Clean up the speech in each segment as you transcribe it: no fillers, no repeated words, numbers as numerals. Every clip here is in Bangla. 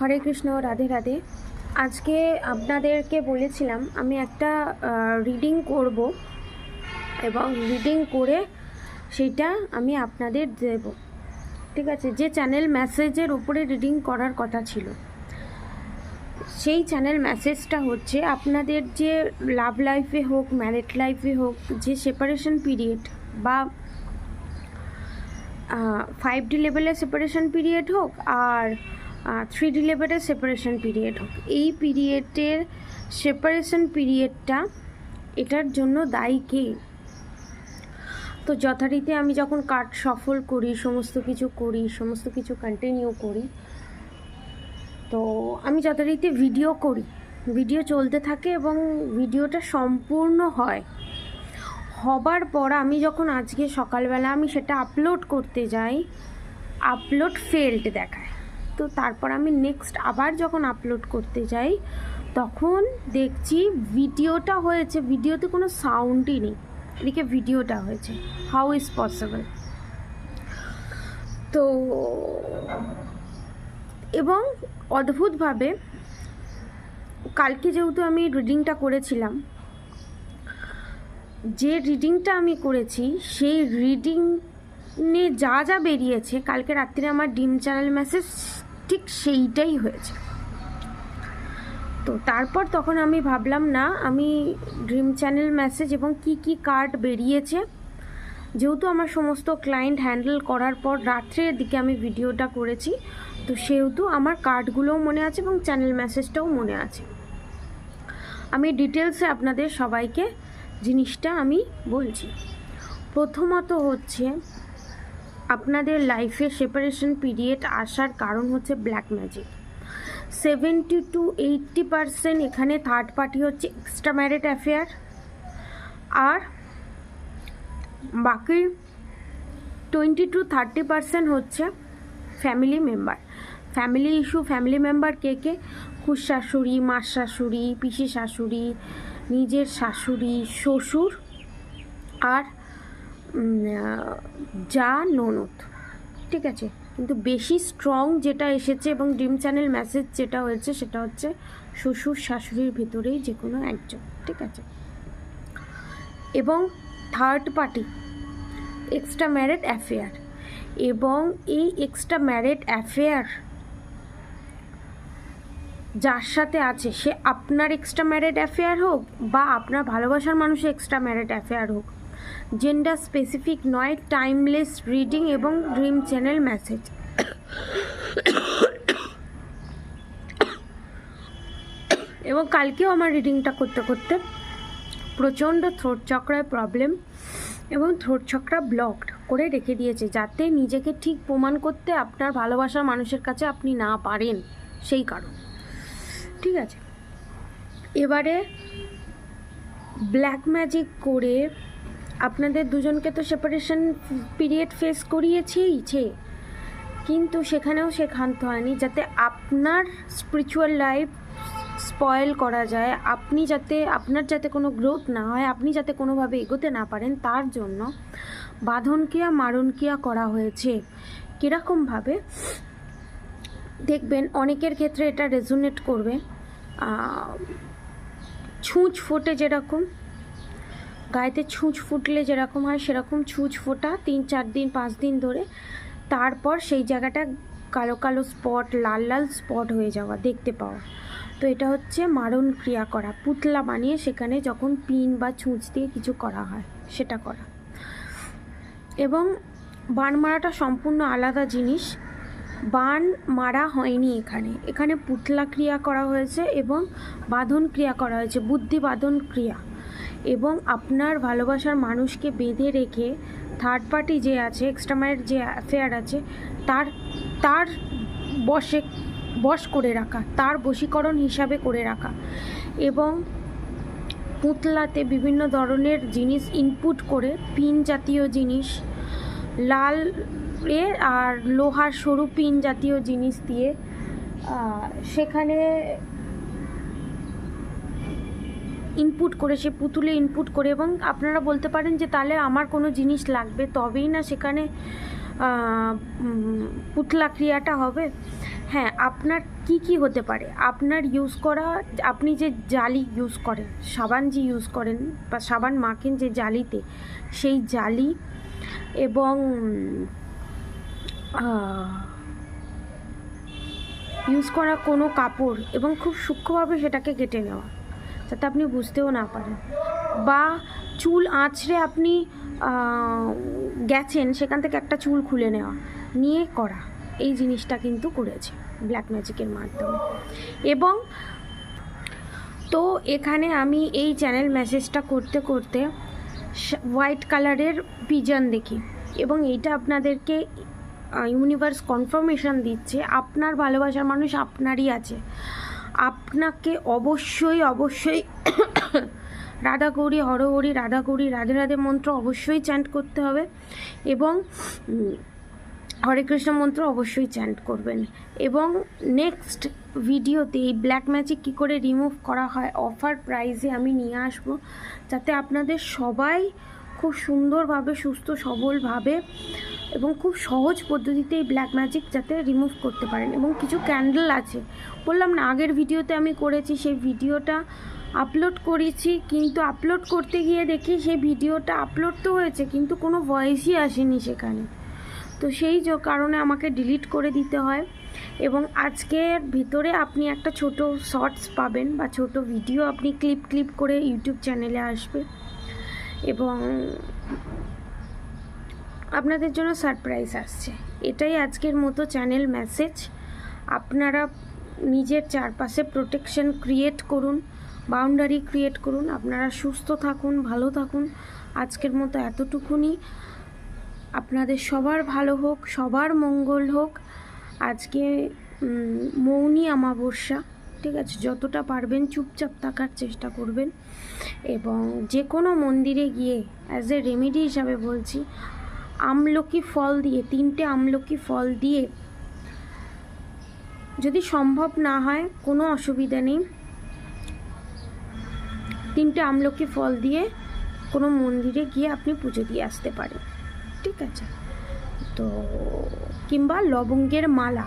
হরে কৃষ্ণ, রাধে রাধে। আজকে আপনাদেরকে বলেছিলাম আমি একটা রিডিং করব এবং রিডিং করে সেটা আমি আপনাদের দেব। ঠিক আছে, যে চ্যানেল মেসেজের উপরে রিডিং করার কথা ছিল সেই চ্যানেল মেসেজটা হচ্ছে আপনাদের যে লাভ লাইফে হোক, ম্যারিড লাইফে হোক, যে সেপারেশন পিরিয়ড বা 5D লেভেলের সেপারেশন পিরিয়ড হোক আর 3D লেভেলের সেপারেশন পিরিয়ড হোক, এই পিরিয়ডের সেপারেশন পিরিয়ডটা এটার জন্য দায়ী কে? তো যথারীতি আমি যখন কার্ড সফল করি, সমস্ত কিছু কন্টিনিউ করি, তো আমি যথারীতি ভিডিও করি, ভিডিও চলতে থাকে এবং ভিডিওটা সম্পূর্ণ হবার পর আমি যখন আজকে সকালবেলা আমি সেটা আপলোড করতে যাই, আপলোড ফেলড দেখায়। তো তারপর আমি নেক্সট আবার যখন আপলোড করতে যাই তখন দেখছি ভিডিওটা হয়েছে, ভিডিওতে কোনো সাউন্ডই নেই, এদিকে ভিডিওটা হয়েছে। How is possible? তো এবং অদ্ভুতভাবে কালকে যেহেতু আমি রিডিংটা করেছিলাম, যে রিডিংটা আমি করেছি সেই রিডিংয়ে যা যা বেরিয়েছে কালকে রাত্রে আমার ড্রিম চ্যানেল মেসেজ ঠিক সেইটাই হয়েছে। তো তারপর তখন আমি ভাবলাম না, আমি ড্রিম চ্যানেল মেসেজ এবং কি কার্ড বেরিয়েছে, যেহেতু আমার সমস্ত ক্লায়েন্ট হ্যান্ডেল করার পর রাত্রের দিকে আমি ভিডিওটা করেছি, তো সেহেতু আমার কার্ডগুলোও মনে আছে এবং চ্যানেল মেসেজটাও মনে আছে। আমি ডিটেলসে আপনাদের সবাইকে জিনিসটা আমি বলছি। প্রথমত হচ্ছে আপনাদের লাইফে সেপারেশন পিরিয়ড আসার কারণ হচ্ছে ব্ল্যাক ম্যাজিক। 70 to 80% এখানে থার্ড পার্টি হচ্ছে এক্সট্রা ম্যারিড অ্যাফেয়ার, আর বাকি 20 to 30% হচ্ছে family member. Family issue, family member কে? খুশ শাশুড়ি, মার শাশুড়ি, পিসি শাশুড়ি, নিজের শাশুড়ি, শ্বশুর আর যা ননদ। ঠিক আছে, কিন্তু বেশি স্ট্রং যেটা এসেছে এবং ড্রিম চ্যানেল মেসেজ যেটা হয়েছে সেটা হচ্ছে শ্বশুর শাশুড়ির ভিতরেই যে কোনো একজন। ঠিক আছে, এবং third party extra married affair, এবং এই এক্সট্রা ম্যারিড অ্যাফেয়ার যার সাথে আছে সে আপনার এক্সট্রা ম্যারিড অ্যাফেয়ার হোক বা আপনার ভালোবাসার মানুষের এক্সট্রা ম্যারিড অ্যাফেয়ার হোক, জেন্ডার স্পেসিফিক নয়, টাইমলেস রিডিং এবং ড্রিম চ্যানেল মেসেজ। এবং কালকেও আমার রিডিংটা করতে করতে প্রচণ্ড থ্রোট চক্রায় প্রবলেম এবং থ্রোট চক্রা ব্লকড করে রেখে দিয়েছে, যাতে নিজেকে ঠিক প্রমাণ করতে আপনার ভালোবাসার মানুষের কাছে আপনি না পারেন, সেই কারণ। ঠিক আছে, এবারে ব্ল্যাক ম্যাজিক করে আপনাদের দুজনকে তো সেপারেশন পিরিয়ড ফেস করিয়েছেইছে, কিন্তু সেখানেও সে ক্ষান্ত হয়নি যাতে আপনার স্পিরিচুয়াল লাইফ স্পয়েল করা যায়, আপনি যাতে আপনার যাতে কোনো গ্রোথ না হয়, আপনি যাতে কোনোভাবে এগোতে না পারেন, তার জন্য বাঁধন ক্রিয়া, মারণ ক্রিয়া করা হয়েছে। কীরকমভাবে দেখবেন অনেকের ক্ষেত্রে এটা রেজোনেট করবে। ছুঁচ ফোটে যেরকম, গায়েতে ছুঁচ ফুটলে যেরকম হয় সেরকম ছুঁচ ফোটা 3-4 দিন 5 দিন ধরে, তারপর সেই জায়গাটা কালো কালো স্পট, লাল লাল স্পট হয়ে যাওয়া, দেখতে পাওয়া। তো এটা হচ্ছে মারণ ক্রিয়া করা, পুতলা বানিয়ে সেখানে যখন পিন বা ছুঁচ দিয়ে কিছু করা হয় সেটা করা। এবং বান মারাটা সম্পূর্ণ আলাদা জিনিস, বান মারা হয়নি এখানে পুতলা ক্রিয়া করা হয়েছে এবং বাঁধন ক্রিয়া করা হয়েছে, বুদ্ধি বাঁধন ক্রিয়া। এবং আপনার ভালোবাসার মানুষকে বেঁধে রেখে থার্ড পার্টি যে আছে, এক্সট্রা ম্যারিড যে অ্যাফেয়ার আছে, তার বশ করে রাখা, তার বশীকরণ হিসাবে করে রাখা, এবং পুতলাতে বিভিন্ন ধরনের জিনিস ইনপুট করে, পিন জাতীয় জিনিস, লাল আর লোহার সরু পিন জাতীয় জিনিস দিয়ে সেখানে ইনপুট করে, সে পুতুলে ইনপুট করে। এবং আপনারা বলতে পারেন যে তাহলে আমার কোনো জিনিস লাগবে তবেই না সেখানে পুতলা ক্রিয়াটা হবে। হ্যাঁ, আপনার কি কি হতে পারে, আপনার ইউজ করা, আপনি যে জালি ইউজ করেন, সাবান যে ইউজ করেন বা সাবান মাখেন যে জালিতে, সেই জালি এবং ইউজ করা কোনো কাপড় এবং খুব সূক্ষ্মভাবে সেটাকে কেটে নেওয়া যাতে আপনি বুঝতেও না পারেন, বা চুল আঁচড়ে আপনি গেছেন সেখান থেকে একটা চুল খুলে নেওয়া নিয়ে করা, এই জিনিসটা কিন্তু করেছে ব্ল্যাক ম্যাজিকের মাধ্যমে। এবং তো এখানে আমি এই চ্যানেল মেসেজটা করতে করতে হোয়াইট কালারের পিজন দেখি, এবং এইটা আপনাদেরকে ইউনিভার্স কনফার্মেশন দিচ্ছে আপনার ভালোবাসার মানুষ আপনারই আছে। আপনাকে অবশ্যই অবশ্যই রাধা গৌরী হরহরি, রাধা গৌরী রাধে রাধে মন্ত্র অবশ্যই চ্যান্ট করতে হবে, এবং হরে কৃষ্ণ মন্ত্র অবশ্যই চ্যান্ট করবেন। এবং নেক্সট ভিডিওতে এই ব্ল্যাক ম্যাজিক কী করে রিমুভ করা হয় অফার প্রাইসে আমি নিয়ে আসবো, যাতে আপনাদের সবাই খুব সুন্দরভাবে সুস্থ সবলভাবে এবং খুব সহজ পদ্ধতিতে এই ব্ল্যাক ম্যাজিক যাতে রিমুভ করতে পারেন। এবং কিছু ক্যান্ডেল আছে, বললাম না আগের ভিডিওতে আমি করেছি, সেই ভিডিওটা আপলোড করেছি, কিন্তু আপলোড করতে গিয়ে দেখি সেই ভিডিওটা আপলোড তো হয়েছে কিন্তু কোনো ভয়েসই আসেনি সেখানে, তো সেই কারণে আমাকে ডিলিট করে দিতে হয়। এবং আজকের ভিতরে আপনি একটা ছোট শর্টস পাবেন বা ছোট ভিডিও আপনি ক্লিপ করে ইউটিউব চ্যানেলে আসবে, এবং আপনাদের জন্য সারপ্রাইজ আসছে। এটাই আজকের মতো চ্যানেল মেসেজ। আপনারা নিজের চারপাশে প্রোটেকশন ক্রিয়েট করুন, বাউন্ডারি ক্রিয়েট করুন, আপনারা সুস্থ থাকুন, ভালো থাকুন। আজকের মতো এতটুকুনি। আপনাদের সবার ভালো হোক, সবার মঙ্গল হোক। আজকে মৌনী অমাবস্যা, ঠিক আছে, যতটা পারবেন চুপচাপ থাকার চেষ্টা করবেন, এবং যে কোনো মন্দিরে গিয়ে অ্যাজ এ রেমেডি হিসাবে বলছি, আমলকি ফল দিয়ে 3টে আমলকি ফল দিয়ে, যদি সম্ভব না হয় কোনো অসুবিধা নেই, 3টে আমলকি ফল দিয়ে কোনো মন্দিরে গিয়ে আপনি পুজো দিয়ে আসতে পারেন, ঠিক আছে। তো কিংবা লবঙ্গের মালা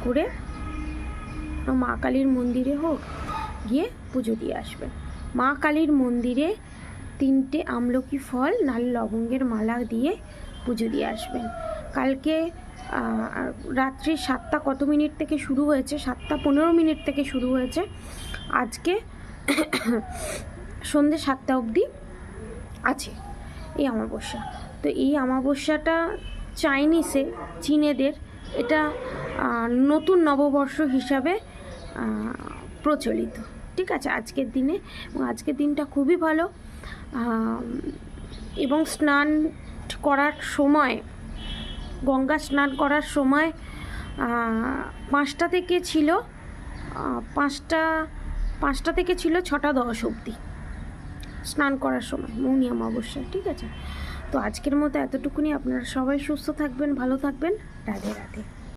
করে মা কালীর মন্দিরে হোক গিয়ে পুজো দিয়ে আসবেন। মা কালীর মন্দিরে 3টে আমলকি ফল নাল লবঙ্গের মালা দিয়ে পুজো দিয়ে আসবেন। কালকে রাত্রি 7টা কত মিনিট থেকে শুরু হয়েছে, 7টা 15 মিনিট থেকে শুরু হয়েছে, আজকে সন্ধ্যে 7টা অবধি আছে এই অমাবস্যা। তো এই অমাবস্যাটা চাইনিজে, চীনেদের এটা নতুন নববর্ষ হিসাবে প্রচলিত, ঠিক আছে আজকের দিনে। এবং আজকের দিনটা খুবই ভালো, এবং স্নান করার সময়, গঙ্গা স্নান করার সময় 5টা থেকে ছিল 5টা থেকে ছিল 6টা 10 অবধি স্নান করার সময় মৌনী অমাবস্যা, ঠিক আছে। তো আজকের মতো এতটুকুনি। আপনারা সবাই সুস্থ থাকবেন, ভালো থাকবেন। রাধে রাধে।